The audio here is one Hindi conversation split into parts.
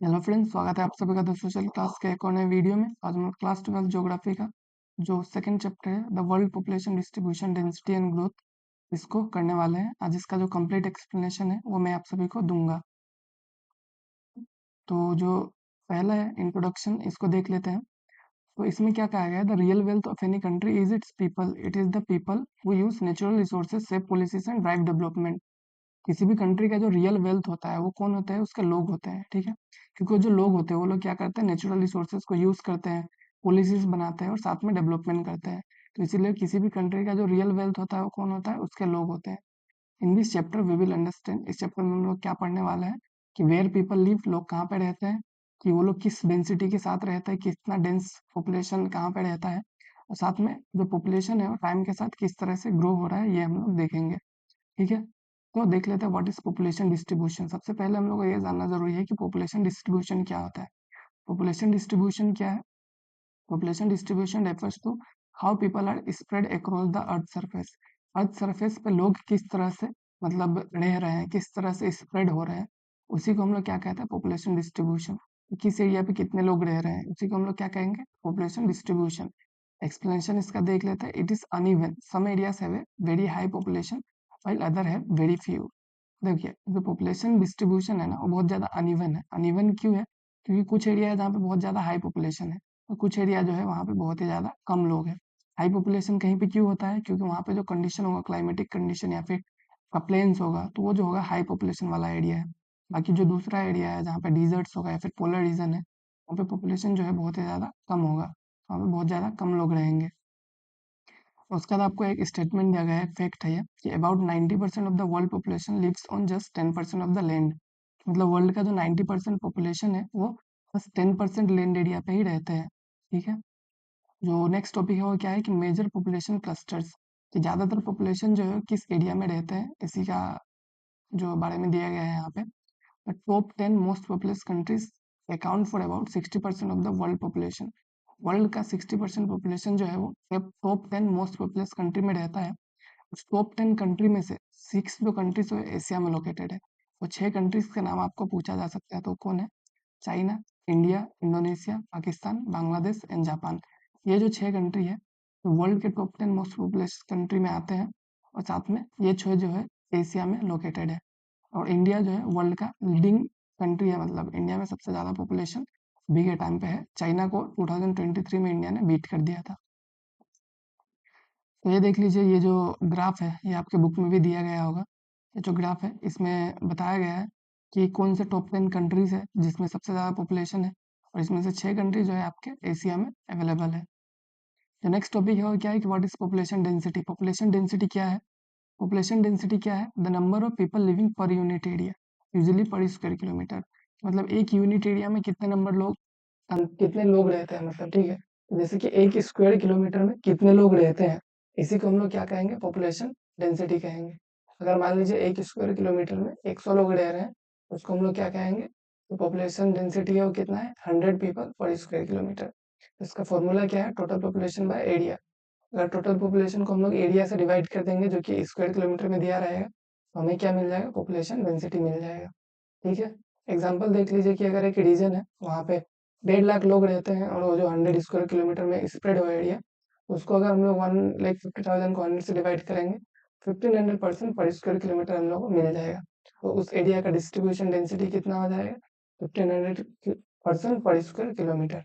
हेलो फ्रेंड्स, स्वागत है आप सभी का द सोशल क्लास के एक और नए वीडियो में। आज हम क्लास 12 ज्योग्राफी का जो सेकंड चैप्टर है the world population distribution density and growth, इसको करने वाले हैं। आज इसका जो कंप्लीट एक्सप्लेनेशन है वो मैं आप सभी को दूंगा। तो जो पहला है इंट्रोडक्शन, इसको देख लेते हैं। तो इसमें क्या कहा गया है, the real wealth of any country is it's people, it is the people who use natural resources, save policies and drive development. किसी भी कंट्री का जो रियल वेल्थ होता है वो कौन होता है, उसके लोग होते हैं। ठीक है, क्योंकि वो जो लोग होते हैं वो लोग क्या करते हैं, नेचुरल रिसोर्सेज को यूज करते हैं, पॉलिसीज बनाते हैं और साथ में डेवलपमेंट करते हैं। तो इसीलिए किसी भी कंट्री का जो रियल वेल्थ होता है वो कौन होता है, उसके लोग होते हैं। In this chapter we will understand, इस चैप्टर में हम लोग क्या पढ़ने वाले हैं कि वेयर पीपल लिव, लोग कहाँ पे रहते हैं, कि वो लोग किस डेंसिटी के साथ रहते हैं, कितना डेंस पॉपुलेशन कहाँ पे रहता है, और साथ में जो पॉपुलेशन है वो टाइम के साथ किस तरह से ग्रो हो रहा है, ये हम लोग देखेंगे। ठीक है, तो देख लेते हैं व्हाट इज पॉपुलेशन डिस्ट्रीब्यूशन। सबसे पहले हम लोग को ये जानना जरूरी है कि पॉपुलेशन डिस्ट्रीब्यूशन क्या होता है। पॉपुलेशन डिस्ट्रीब्यूशन क्या है? Population distribution refers to how people are spread across the earth surface. Earth surface पे लोग किस तरह से मतलब रह रहे हैं, किस तरह से स्प्रेड हो रहे हैं, उसी को हम लोग क्या कहते हैं, पॉपुलेशन डिस्ट्रीब्यूशन। किस एरिया पे कितने लोग रह रहे हैं, उसी को हम लोग क्या कहेंगे, पॉपुलेशन डिस्ट्रीब्यूशन। एक्सप्लेनेशन इसका देख लेते हैं। It is uneven, some areas have a very high population while other have very few। देखिए, जो पॉपुलेशन डिस्ट्रीब्यूशन है ना वो बहुत ज़्यादा अनइवन है। अनइवन क्यों है? क्योंकि कुछ एरिया है जहाँ पे बहुत ज़्यादा हाई पॉपुलेशन है और कुछ एरिया जो है वहाँ पे बहुत ही ज़्यादा कम लोग हैं। हाई पॉपुलेशन कहीं पे क्यों होता है? क्योंकि वहाँ पे जो कंडीशन होगा, क्लाइमेटिक कंडीशन या फिर प्लेन्स होगा, तो वो जो होगा हाई पॉपुलेशन वाला एरिया है। बाकी जो दूसरा एरिया है जहाँ पे डिजर्ट्स होगा या फिर पोलर रीजन है, वहाँ पे पॉपुलेशन जो है बहुत ही ज़्यादा कम होगा, वहाँ पे बहुत ज़्यादा कम लोग रहेंगे। उसके बाद आपको एक स्टेटमेंट दिया गया है, फैक्ट है ये, कि about 90% of the world population lives on just 10% of the land. मतलब वर्ल्ड का जो 90% पॉपुलेशन है वो बस 10% लैंड एरिया पे ही रहते हैं। ठीक है, जो नेक्स्ट टॉपिक है वो क्या है कि मेजर पॉपुलेशन क्लस्टर्स, कि ज़्यादातर पॉपुलेशन जो है किस एरिया में रहते हैं, इसी का जो बारे में दिया गया है यहाँ पे। The top 10 most populous countries account for about 60% of the world population. World का 60% पॉपुलेशन जो है वो टॉप 10 मोस्ट पॉपुलस कंट्री में रहता है। उस टॉप 10 कंट्री में से 6 जो कंट्रीज वो एशिया में लोकेटेड है। वो 6 कंट्रीज के नाम आपको पूछा जा सकता है, तो कौन है? China, India, Indonesia, Pakistan, Bangladesh and Japan. ये जो 6 कंट्री है तो वर्ल्ड के टॉप 10 मोस्ट पॉपुलस कंट्री में आते हैं, और साथ में ये 6 जो है एशिया में लोकेटेड है। और इंडिया जो है वर्ल्ड का लीडिंग कंट्री है, मतलब इंडिया में सबसे ज़्यादा पॉपुलेशन अभी के टाइम पे है। चाइना को 2023 में इंडिया ने बीट कर दिया था। तो ये देख लीजिए, ये जो ग्राफ है ये आपके बुक में भी दिया गया होगा। ये जो ग्राफ है इसमें बताया गया है कि कौन से टॉप 10 कंट्रीज है जिसमें सबसे ज़्यादा पॉपुलेशन है, और इसमें से 6 कंट्री जो है आपके एशिया में अवेलेबल है। जो नेक्स्ट टॉपिक है वो क्या है कि what is population density. Population density क्या है? पॉपुलेशन डेंसिटी क्या है? The number of people living per unit area, usually पर स्क्वायर किलोमीटर। मतलब एक यूनिट एरिया में कितने नंबर लोग कितने लोग रहते हैं, मतलब ठीक है, जैसे कि एक स्क्वायर किलोमीटर में कितने लोग रहते हैं, इसी को हम लोग क्या कहेंगे, पॉपुलेशन डेंसिटी कहेंगे। अगर मान लीजिए एक स्क्वायर किलोमीटर में 100 लोग रह रहे हैं, उसको हम लोग क्या कहेंगे, तो पॉपुलेशन डेंसिटी है वो कितना है, 100 पीपल पर स्क्वायर किलोमीटर। इसका फॉर्मूला क्या है, टोटल पॉपुलेशन बाय एरिया। अगर टोटल पॉपुलेशन को हम लोग एरिया से डिवाइड कर देंगे जो कि स्क्वायर किलोमीटर में दिया रहेगा, तो हमें क्या मिल जाएगा, पॉपुलेशन डेंसिटी मिल जाएगा। ठीक है, एग्जाम्पल देख लीजिए कि अगर एक रीजन है वहाँ पे 1.5 लाख लोग रहते हैं और वो जो 100 स्क्वायर किलोमीटर में स्प्रेड हुआ एरिया, उसको अगर हम लोग 1,50,000 को 100 से डिवाइड करेंगे, 1500% पर स्क्वायर किलोमीटर हम लोग को मिल जाएगा। तो उस एरिया का डिस्ट्रीब्यूशन डेंसिटी कितना हो जाएगा, 1500% पर स्क्वायर किलोमीटर।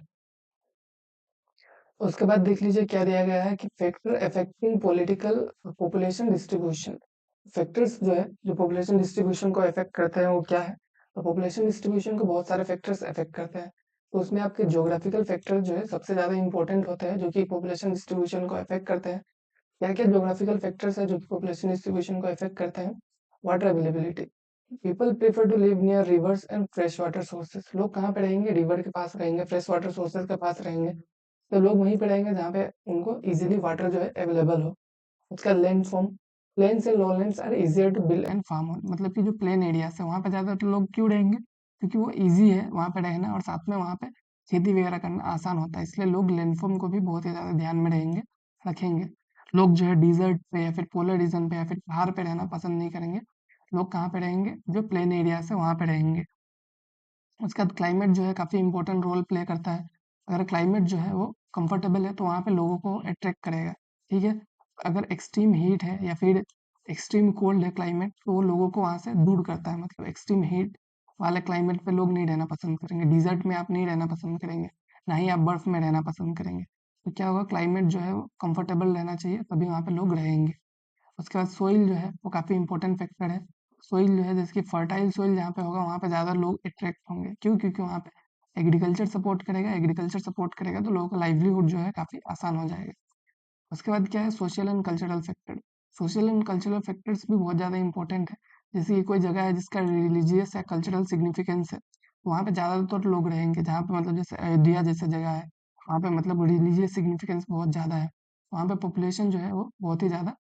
उसके बाद देख लीजिए क्या दिया गया है कि factor affecting political population distribution. Factors जो है जो पॉपुलेशन डिस्ट्रीब्यूशन को अफेक्ट करते हैं वो क्या है? तो पॉपुलेशन डिस्ट्रीब्यूशन को बहुत सारे फैक्टर्स अफेक्ट करते हैं। तो उसमें आपके ज्योग्राफिकल फैक्टर जो है सबसे ज्यादा इंपॉर्टेंट होते हैं जो कि पॉपुलेशन डिस्ट्रीब्यूशन को अफेक्ट करते हैं। क्या क्या ज्योग्राफिकल फैक्टर्स है जो कि पॉपुलेशन डिस्ट्रीब्यूशन को अफेक्ट करते हैं? Water availability. People prefer to live near rivers and fresh water sources. लोग कहाँ पे रहेंगे? रिवर के पास रहेंगे, फ्रेश वाटर सोर्सेस के पास रहेंगे। तो लोग वहीं पे रहेंगे जहाँ पे उनको इजीली वाटर जो है अवेलेबल हो। उसका landform, plains and lowlands are easier to build and farm on. मतलब कि जो प्लेन एरियाज है वहाँ पे ज़्यादातर लोग क्यों रहेंगे? क्योंकि वो इजी है वहाँ पे रहना, और साथ में वहाँ पे खेती वगैरह करना आसान होता है, इसलिए लोग लैंडफॉर्म को भी बहुत ही ज़्यादा ध्यान में रहेंगे, रखेंगे। लोग जो है डिजर्ट पे या फिर पोलर रीजन पे या फिर पहाड़ पे रहना पसंद नहीं करेंगे। लोग कहाँ पे रहेंगे? जो प्लेन एरियाज है वहाँ पे रहेंगे। उसके बाद क्लाइमेट जो है काफ़ी इंपॉर्टेंट रोल प्ले करता है। अगर क्लाइमेट जो है वो कंफर्टेबल है तो वहाँ पे लोगों को अट्रैक्ट करेगा, ठीक है। अगर एक्सट्रीम हीट है या फिर एक्सट्रीम कोल्ड है क्लाइमेट, तो वो लोगों को वहाँ से दूर करता है। मतलब एक्सट्रीम हीट वाले क्लाइमेट पे लोग नहीं रहना पसंद करेंगे, डिजर्ट में आप नहीं रहना पसंद करेंगे, ना ही आप बर्फ में रहना पसंद करेंगे। तो क्या होगा, क्लाइमेट जो है वो कंफर्टेबल रहना चाहिए, तभी वहाँ पे लोग रहेंगे। उसके बाद सोइल जो है वो काफ़ी इंपॉर्टेंट फैक्टर है। सोइल जो है जैसे कि फर्टाइल सोइल जहाँ पे होगा वहाँ पे ज़्यादा लोग अट्रैक्ट होंगे। क्यों? क्योंकि वहाँ पे एग्रीकल्चर सपोर्ट करेगा, एग्रीकल्चर सपोर्ट करेगा तो लोगों का लाइवलीहुड जो है काफ़ी आसान हो जाएगा। उसके बाद क्या है, social and cultural factor. Social and cultural factors भी बहुत ज़्यादा इंपॉर्टेंट है। जैसे कि कोई जगह है जिसका रिलीजियस या कल्चरल सिग्निफिकेंस है, तो वहाँ पे ज़्यादातर लोग रहेंगे। जहाँ पे मतलब जैसे अयोध्या जैसे जगह है, वहाँ पे मतलब रिलीजियस सिग्निफिकेंस बहुत ज़्यादा है, वहाँ पे पॉपुलेशन जो है वो बहुत ही ज़्यादा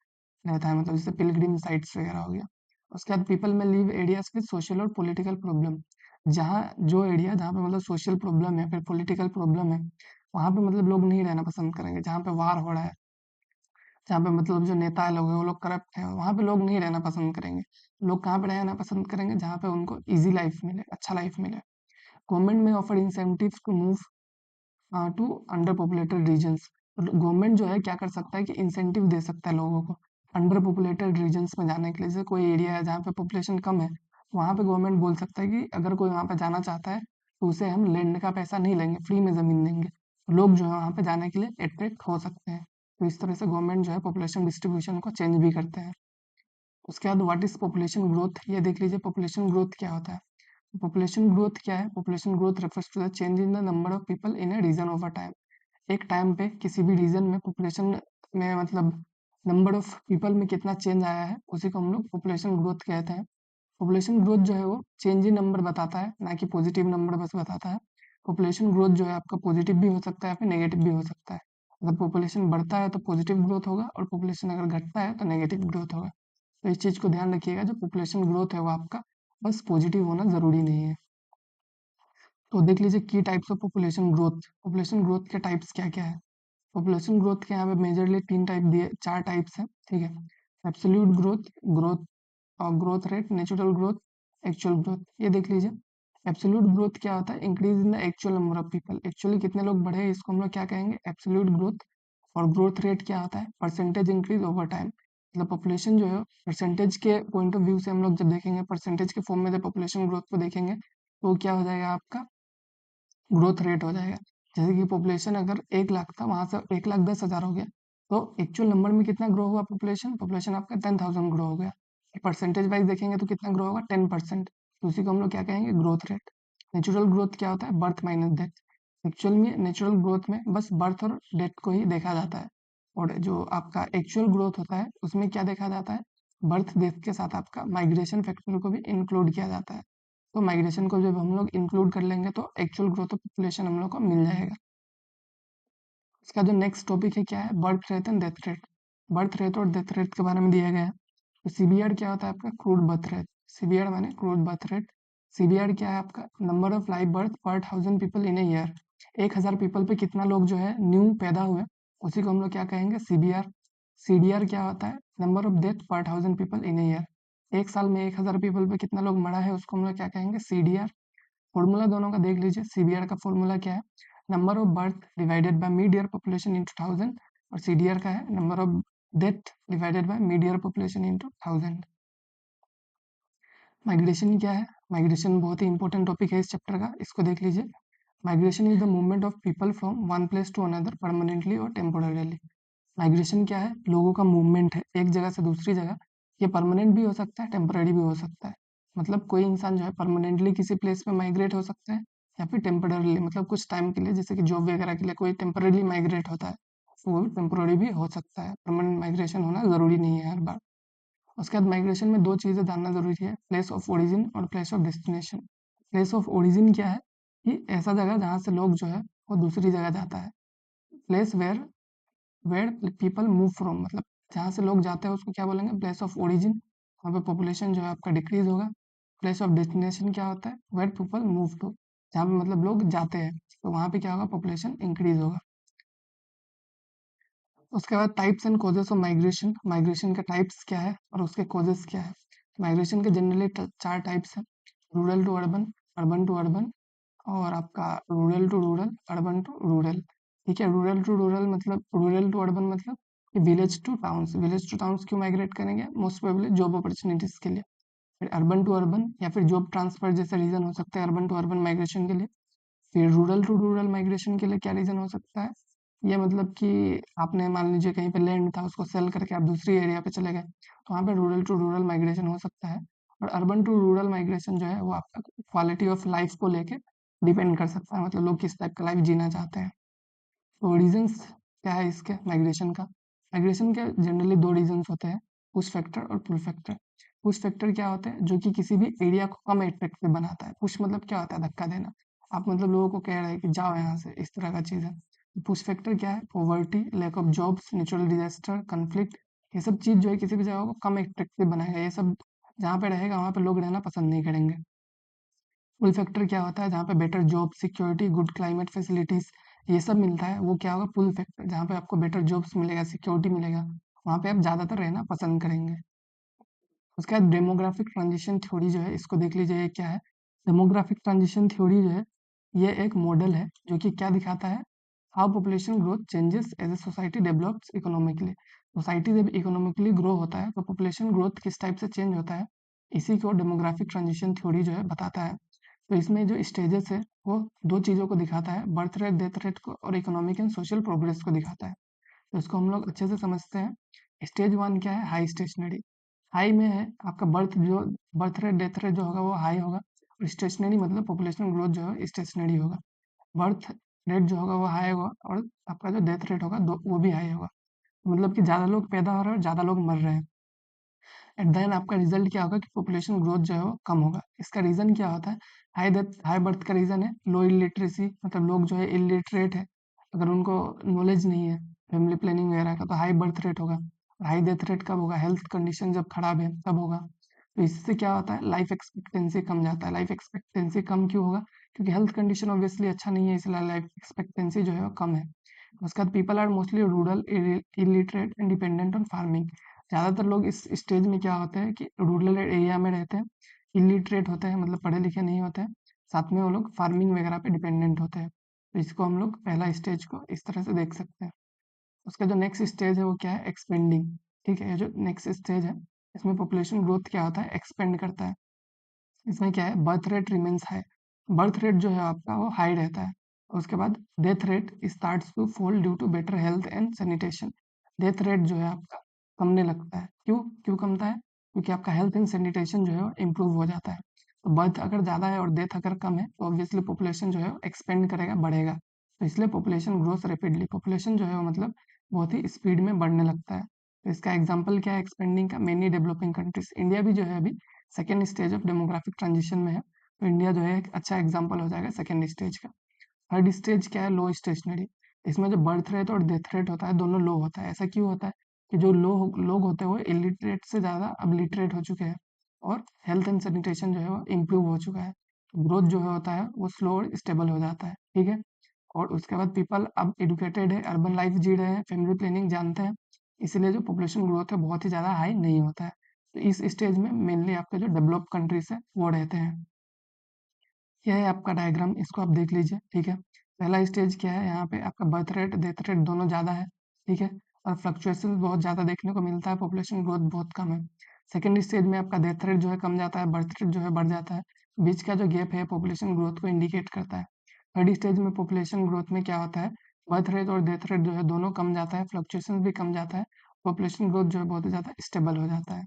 रहता है। मतलब जैसे पिलग्रिम साइट्स वगैरह हो गया। उसके बाद पीपल में लिव एरियाज विद सोशल और पॉलिटिकल प्रॉब्लम। जहाँ जो एरिया जहाँ पे मतलब सोशल प्रॉब्लम है, फिर पॉलिटिकल प्रॉब्लम है, वहाँ पे मतलब लोग नहीं रहना पसंद करेंगे। जहाँ पे वार हो रहा है, जहाँ पे मतलब जो नेता लोग हैं वो लोग करप्ट हैं, वहाँ पे लोग नहीं रहना पसंद करेंगे। लोग कहाँ पे रहना पसंद करेंगे, जहाँ पे उनको ईजी लाइफ मिले, अच्छा लाइफ मिले। Government may offer incentives to move to under populated regions. Government जो है क्या कर सकता है कि इंसेंटिव दे सकता है लोगों को अंडर पॉपुलेटेड रीजन्स में जाने के लिए। जैसे कोई एरिया है जहाँ पे पॉपुलेशन कम है, वहाँ पे गवर्नमेंट बोल सकता है कि अगर कोई वहाँ पे जाना चाहता है तो उसे हम लैंड का पैसा नहीं लेंगे, फ्री में ज़मीन देंगे। तो लोग जो है वहाँ पे जाने के लिए अट्रैक्ट हो सकते हैं। तो इस तरह से गवर्नमेंट जो है पॉपुलेशन डिस्ट्रीब्यूशन को चेंज भी करते हैं। उसके बाद व्हाट इज पॉपुलेशन ग्रोथ, ये देख लीजिए पॉपुलेशन ग्रोथ क्या होता है। पॉपुलेशन ग्रोथ क्या है? Population growth refers to the change in the number of people in a region over time. एक टाइम पे किसी भी रीजन में पॉपुलेशन में मतलब नंबर ऑफ पीपल में कितना चेंज आया है, उसी को हम लोग पॉपुलेशन ग्रोथ कहते हैं। पॉपुलेशन ग्रोथ जो है वो चेंज इन नंबर बताता है, ना कि पॉजिटिव नंबर बस बताता है। पॉपुलेशन ग्रोथ जो है आपका पॉजिटिव भी हो सकता है, फिर नेगेटिव भी हो सकता है। अगर पॉपुलेशन बढ़ता है तो पॉजिटिव ग्रोथ होगा, और पॉपुलेशन अगर घटता है तो नेगेटिव ग्रोथ होगा। तो इस चीज़ को ध्यान रखिएगा, जो पॉपुलेशन ग्रोथ है वो आपका बस पॉजिटिव होना ज़रूरी नहीं है। तो देख लीजिए की types of population growth. Population growth के टाइप्स क्या क्या है? पॉपुलेशन ग्रोथ के यहाँ पे मेजरली तीन टाइप दिए, चार टाइप्स हैं, ठीक है। एब्सोल्यूट ग्रोथ, ग्रोथ और growth rate, natural growth, actual growth. ये देख लीजिए। एब्सोल्यूट ग्रोथ क्या होता है? Increase in the actual number of people. Actually कितने लोग बढ़े, इसको हम लोग क्या कहेंगे? Absolute growth. और ग्रोथ रेट क्या होता है? Percentage increase over time. मतलब पॉपुलेशन जो है परसेंटेज के पॉइंट ऑफ व्यू से हम लोग जब देखेंगे, परसेंटेज के फॉर्म में जब पॉपुलेशन ग्रोथ को देखेंगे, तो क्या हो जाएगा आपका? ग्रोथ रेट हो जाएगा। जैसे कि पॉपुलेशन अगर 1 लाख था, वहां से 1,10,000 हो गया, तो एक्चुअल नंबर में कितना ग्रो हुआ? पॉपुलेशन पॉपुलेशन आपका 10,000 ग्रो हो गया। परसेंटेज वाइज देखेंगे तो कितना ग्रो होगा? 10%। तो उसी को हम लोग क्या कहेंगे? Growth rate. नेचुरल ग्रोथ क्या होता है? Birth minus death. एक्चुअल में नेचुरल ग्रोथ में बस बर्थ और डेथ को ही देखा जाता है, और जो आपका एक्चुअल ग्रोथ होता है उसमें क्या देखा जाता है? बर्थ डेथ के साथ आपका माइग्रेशन फैक्टर को भी इंक्लूड किया जाता है। तो माइग्रेशन को जब हम लोग इंक्लूड कर लेंगे तो एक्चुअल ग्रोथ ऑफ पॉपुलेशन हम लोग को मिल जाएगा। इसका जो नेक्स्ट टॉपिक है क्या है? Birth rate and death rate. Birth rate और डेथ रेट के बारे में दिया गया है। तो सीबीआर क्या होता है आपका? Crude birth rate. सीबीआर माने क्रूड बर्थ रेट। सीबीआर क्या है आपका? नंबर ऑफ लाइव बर्थ पर 1,000 people in a year. 1,000 people पे कितना लोग जो है न्यू पैदा हुए, उसी को हम लोग क्या कहेंगे? सीबीआर। सीडीआर क्या होता है? नंबर ऑफ डेथ पर 1,000 पीपल इन ए ईयर। एक साल में 1,000 पीपल पे कितना लोग मरा है, उसको हम लोग क्या कहेंगे? सीडीआर। फॉर्मूला दोनों का देख लीजिए। सीबीआर का फॉर्मूला क्या है? Number of birth divided by mid year population into 1,000। और सीडीआर का है number of death divided by mid year population into 1,000। Migration क्या है? माइग्रेशन बहुत ही इंपॉर्टेंट टॉपिक है इस चैप्टर का, इसको देख लीजिए। Migration is the movement of people from one place to another permanently और टेम्पोररीली। माइग्रेशन क्या है? लोगों का मूवमेंट है एक जगह से दूसरी जगह। ये परमानेंट भी हो सकता है, टेम्पररी भी हो सकता है। मतलब कोई इंसान जो है परमानेंटली किसी प्लेस पे माइग्रेट हो सकता है, या फिर टेम्पररीली मतलब कुछ टाइम के लिए, जैसे कि जॉब वगैरह के लिए कोई टेम्पररी माइग्रेट होता है, तो वो भी टेम्पररी भी हो सकता है। परमानेंट माइग्रेशन होना ज़रूरी नहीं है हर बार। उसके बाद माइग्रेशन में दो चीज़ें जानना ज़रूरी है, प्लेस ऑफ ओरिजिन और place of destination. Place of origin क्या है? कि ऐसा जगह जहाँ से लोग जो है वो दूसरी जगह जाता है। Place where people move from, मतलब जहाँ से लोग जाते हैं उसको क्या बोलेंगे? Place of origin. वहाँ पे पॉपुलेशन जो है आपका डिक्रीज होगा। प्लेस ऑफ डेस्टिनेशन क्या होता है? वेयर पीपल मूव टू, जहाँ पे मतलब लोग जाते हैं, तो वहाँ पे क्या होगा? पॉपुलेशन इंक्रीज होगा। उसके बाद types and causes of migration. Migration के टाइप्स क्या है और उसके कॉजेस क्या है? माइग्रेशन के जनरली चार टाइप्स हैं। Rural to urban, urban to urban, और आपका rural to rural, urban to rural. ठीक है, रूरल टू रूरल मतलब, रूरल टू अर्बन मतलब village to towns. Village to towns क्यों माइग्रेट करेंगे? मोस्ट प्रोबेबली जॉब अपॉर्चुनिटीज के लिए। फिर अर्बन टू अर्बन या फिर जॉब ट्रांसफर जैसे रीजन हो सकता है अर्बन टू अर्बन माइग्रेशन के लिए। फिर रूरल टू रूरल माइग्रेशन के लिए क्या रीजन हो सकता है? ये मतलब कि आपने मान लीजिए कहीं पे लैंड था, उसको सेल करके आप दूसरी एरिया पे चले गए, तो वहाँ पे रूरल टू रूरल माइग्रेशन हो सकता है। और अर्बन टू रूरल माइग्रेशन जो है वो आपका क्वालिटी ऑफ लाइफ को लेके डिपेंड कर सकता है, मतलब लोग किस टाइप का लाइफ जीना चाहते हैं। तो रीजंस क्या है इसके माइग्रेशन का? माइग्रेशन के जनरली दो रीजंस होते हैं, पुश फैक्टर और पुल फैक्टर। पुश फैक्टर क्या होता है? जो कि किसी भी एरिया को कम अट्रैक्टिव बनाता है। पुश मतलब क्या होता है? धक्का देना। आप मतलब लोगों को कह रहे हैं कि जाओ यहाँ से, इस तरह का चीज़ है। पुश फैक्टर क्या है? Poverty, lack of jobs, natural disaster, conflict, ये सब चीज़ जो है किसी भी जगह को कम अट्रैक्टिव बनाएगा। ये सब जहाँ पे रहेगा वहाँ पे लोग रहना पसंद नहीं करेंगे। पुल फैक्टर क्या होता है? जहाँ पे better job security, good climate facilities, ये सब मिलता है, वो क्या होगा? Pull factor. जहाँ पे आपको बेटर जॉब्स मिलेगा, सिक्योरिटी मिलेगा, वहाँ पे आप ज़्यादातर रहना पसंद करेंगे। उसके बाद डेमोग्राफिक ट्रांजिशन थ्योरी जो है, इसको देख लीजिए, ये क्या है? डेमोग्राफिक ट्रांजिशन थ्योरी जो है, ये एक मॉडल है जो कि क्या दिखाता है? How population growth changes as a society develops economically. Society जब इकोनॉमिकली ग्रो होता है तो पॉपुलेशन ग्रोथ किस टाइप से चेंज होता है, इसी को डेमोग्राफिक ट्रांजिशन थ्योरी जो है बताता है। तो इसमें जो स्टेजेस है वो दो चीज़ों को दिखाता है, बर्थ रेट, डेथ रेट को, और इकोनॉमिक एंड सोशल प्रोग्रेस को दिखाता है। तो इसको हम लोग अच्छे से समझते हैं। स्टेज वन क्या है? High stationery. हाई में है आपका बर्थ, जो बर्थ रेट डेथ रेट जो होगा वो हाई होगा, और स्टेशनरी मतलब पॉपुलेशन ग्रोथ जो है स्टेशनरी होगा। बर्थ रेट जो होगा वो हाई होगा, और आपका जो डेथ रेट होगा वो भी हाई होगा। मतलब कि ज़्यादा लोग पैदा हो रहे हैं और ज़्यादा लोग मर रहे हैं। एट द एंड आपका रिजल्ट क्या होगा? कि पॉपुलेशन ग्रोथ जो है वो कम होगा। इसका रीज़न क्या होता है? हाई डेथ, हाई बर्थ का रीज़न है लो इलिटरेसी, मतलब लोग जो है इलिटरेट है, अगर उनको नॉलेज नहीं है फैमिली प्लानिंग वगैरह का, तो हाई बर्थ रेट होगा। हाई डेथ रेट कब होगा? हेल्थ कंडीशन जब खराब है तब होगा। तो इससे क्या होता है? लाइफ एक्सपेक्टेंसी कम जाता है। लाइफ एक्सपेक्टेंसी कम क्यों होगा? क्योंकि हेल्थ कंडीशन ऑब्वियसली अच्छा नहीं है, इसलिए लाइफ एक्सपेक्टेंसी जो है वो कम है। उसके बाद people are mostly rural, illiterate and dependent on farming. ज़्यादातर लोग इस स्टेज में क्या होते हैं कि रूरल एरिया में रहते हैं, इलिटरेट होते हैं, मतलब पढ़े लिखे नहीं होते हैं, साथ में वो लोग फार्मिंग वगैरह पे डिपेंडेंट होते हैं। तो इसको हम लोग पहला स्टेज को इस तरह से देख सकते हैं। उसका जो नेक्स्ट स्टेज है वो क्या है? एक्सपेंडिंग। ठीक है, ये जो नेक्स्ट स्टेज है इसमें पॉपुलेशन ग्रोथ क्या होता है? एक्सपेंड करता है। इसमें क्या है? Birth rate remains high. Birth rate जो है आपका वो हाई रहता है। उसके बाद death rate starts to fall due to better health and sanitation. Death rate जो है आपका कमने लगता है। क्यों क्यों कमता है? क्योंकि आपका हेल्थ एंड सैनिटेशन जो है वो इम्प्रूव हो जाता है। तो बर्थ अगर ज़्यादा है और डेथ अगर कम है तो ऑब्वियसली पॉपुलेशन जो है एक्सपेंड करेगा, बढ़ेगा। तो इसलिए पॉपुलेशन ग्रोथ रैपिडली, पॉपुलेशन जो है वो मतलब बहुत ही स्पीड में बढ़ने लगता है। तो इसका एग्जाम्पल क्या है एक्सपेंडिंग का? Many developing countries. इंडिया भी जो है अभी second stage of demographic transition में है, तो इंडिया जो है एक अच्छा एग्जाम्पल हो जाएगा सेकेंड स्टेज का। थर्ड स्टेज क्या है? लो स्टेशनरी। इसमें जो बर्थ रेट और डेथ रेट होता है दोनों लो होता है। ऐसा क्यों होता है? कि जो लोग होते हैं वो इलिटरेट से ज़्यादा अब लिटरेट हो चुके हैं, और हेल्थ एंड सैनिटेशन जो है वो इम्प्रूव हो चुका है। ग्रोथ जो है होता है वो स्लो और स्टेबल हो जाता है। ठीक है, और उसके बाद पीपल अब एडुकेटेड है, अर्बन लाइफ जी रहे हैं, फैमिली प्लानिंग जानते हैं, इसलिए जो पॉपुलेशन ग्रोथ है बहुत ही ज़्यादा हाई नहीं होता है। तो इस स्टेज में मेनली आपके जो डेवलप कंट्रीज है वो रहते हैं। यह है आपका डायग्राम, इसको आप देख लीजिए। ठीक है, पहला स्टेज क्या है? यहाँ पे आपका बर्थ रेट डेथ रेट दोनों ज़्यादा है। ठीक है, और फ्लक्चुएशन बहुत ज़्यादा देखने को मिलता है, पॉपुलेशन ग्रोथ बहुत कम है। सेकेंड स्टेज में आपका डेथ रेट जो है कम जाता है, बर्थ रेट जो है बढ़ जाता है। बीच का जो गैप है पॉपुलेशन ग्रोथ को इंडिकेट करता है। थर्ड स्टेज में पॉपुलेशन ग्रोथ में क्या होता है? बर्थ रेट और डेथ रेट जो है दोनों कम जाता है, फ्लक्चुएशन भी कम जाता है, पॉपुलेशन ग्रोथ जो है बहुत ही ज़्यादा स्टेबल हो जाता है।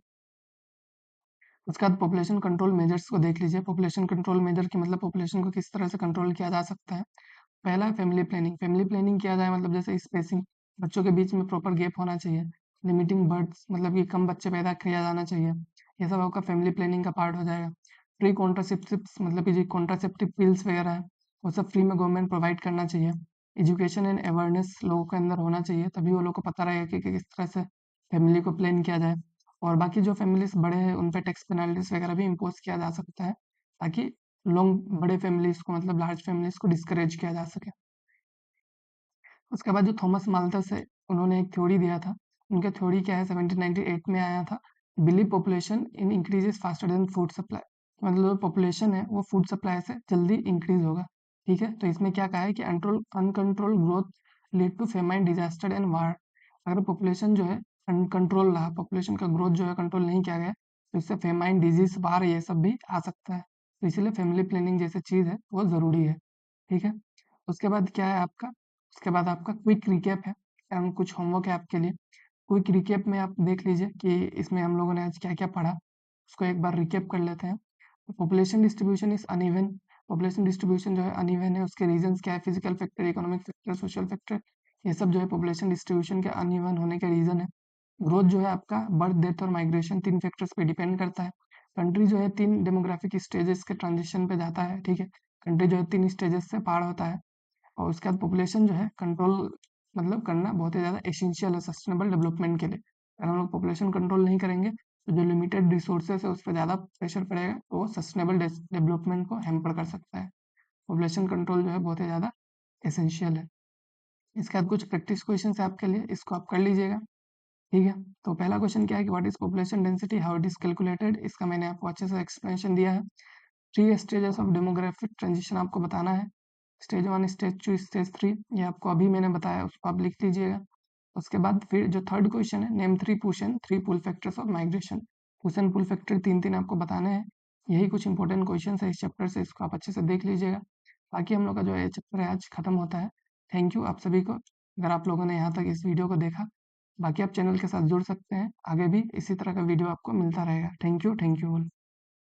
उसके बाद पॉपुलेशन कंट्रोल मेजर्स को देख लीजिए। पॉपुलेशन कंट्रोल मेजर की मतलब पॉपुलेशन को किस तरह से कंट्रोल किया जा सकता है। पहला है फैमिली प्लानिंग। फैमिली प्लानिंग किया जाए मतलब जैसे स्पेसिंग, बच्चों के बीच में प्रॉपर गैप होना चाहिए। लिमिटिंग बर्ड्स मतलब कि कम बच्चे पैदा किया जाना चाहिए। ये सब आपका फैमिली प्लानिंग का पार्ट हो जाएगा। फ्री कॉन्ट्रासेप्टिव्स मतलब कि जो कॉन्ट्रासेप्टिव पिल्स वगैरह है वो सब फ्री में गवर्नमेंट प्रोवाइड करना चाहिए। एजुकेशन एंड अवेयरनेस लोगों के अंदर होना चाहिए, तभी वो लोग को पता रहेगा कि किस तरह से फैमिली को प्लान किया जाए। और बाकी जो फैमिलीज बड़े हैं उन पे टैक्स पेनल्टीज वगैरह भी इम्पोज किया जा सकता है, ताकि लॉन्ग बड़े फैमिलीज को मतलब लार्ज फैमिलीज को डिस्करेज किया जा सके। उसके बाद जो थॉमस माल्थस है उन्होंने एक थ्योरी दिया था। उनका थ्योरी क्या है? 1798 में आया था। Believe population in increases faster than food supply. मतलब जो पॉपुलेशन है वो फूड सप्लाई से जल्दी इंक्रीज होगा। ठीक है, तो इसमें क्या कहा है कि uncontrol growth lead to famine, disaster and war. अगर पॉपुलेशन जो है अनकंट्रोल रहा, पॉपुलेशन का ग्रोथ जो है कंट्रोल नहीं किया गया, तो इससे फेमाइन, डिजीज, वार ये सब भी आ सकता है। तो इसीलिए फैमिली प्लानिंग जैसे चीज़ है वो ज़रूरी है। ठीक है, उसके बाद क्या है आपका, उसके बाद आपका क्विक रिकैप है, कुछ होमवर्क है आपके लिए। क्विक रिकैप में आप देख लीजिए कि इसमें हम लोगों ने आज क्या क्या पढ़ा, उसको एक बार रिकैप कर लेते हैं। Population distribution is uneven. Population distribution जो है अनइवन है, उसके रीजंस क्या है, physical factor, economic factor, social factor, ये सब जो है पॉपुलेशन डिस्ट्रीब्यूशन के अनइवन होने के रीजन है। ग्रोथ जो है आपका बर्थ, डेथ और माइग्रेशन, 3 फैक्टर्स पे डिपेंड करता है। कंट्री जो है 3 डेमोग्राफिक स्टेजेस के ट्रांजिशन पे जाता है। ठीक है, कंट्री जो है 3 स्टेजेस से पार होता है। और उसके बाद पॉपुलेशन जो है कंट्रोल मतलब करना बहुत ही ज़्यादा एसेंशियल है सस्टेनेबल डेवलपमेंट के लिए। अगर हम लोग पॉपुलेशन कंट्रोल नहीं करेंगे तो जो लिमिटेड रिसोर्सेज है उस पर ज़्यादा प्रेशर पड़ेगा, तो वो सस्टेनेबल डेवलपमेंट को हैम्पर कर सकता है। पॉपुलेशन कंट्रोल जो है बहुत ही ज़्यादा एसेंशियल है। इसके बाद कुछ प्रैक्टिस क्वेश्चन है आपके लिए, इसको आप कर लीजिएगा। ठीक है, तो पहला क्वेश्चन क्या है कि what is population density, how it is calculated. इसका मैंने आपको अच्छे से एक्सप्लेनेशन दिया है। 3 स्टेजेस ऑफ डेमोग्राफिक ट्रांजिशन आपको बताना है, स्टेज 1, स्टेज 2, स्टेज 3, ये आपको अभी मैंने बताया, उसको आप लिख लीजिएगा। उसके बाद फिर जो थर्ड क्वेश्चन है, name 3 push and 3 pull factors of migration. Push and pull factor 3 आपको बताने हैं। यही कुछ इंपॉर्टेंट क्वेश्चन है इस चैप्टर से, इसको आप अच्छे से देख लीजिएगा। बाकी हम लोग का जो है चैप्टर है आज खत्म होता है। थैंक यू आप सभी को, अगर आप लोगों ने यहाँ तक इस वीडियो को देखा। बाकी आप चैनल के साथ जुड़ सकते हैं, आगे भी इसी तरह का वीडियो आपको मिलता रहेगा। Thank you all.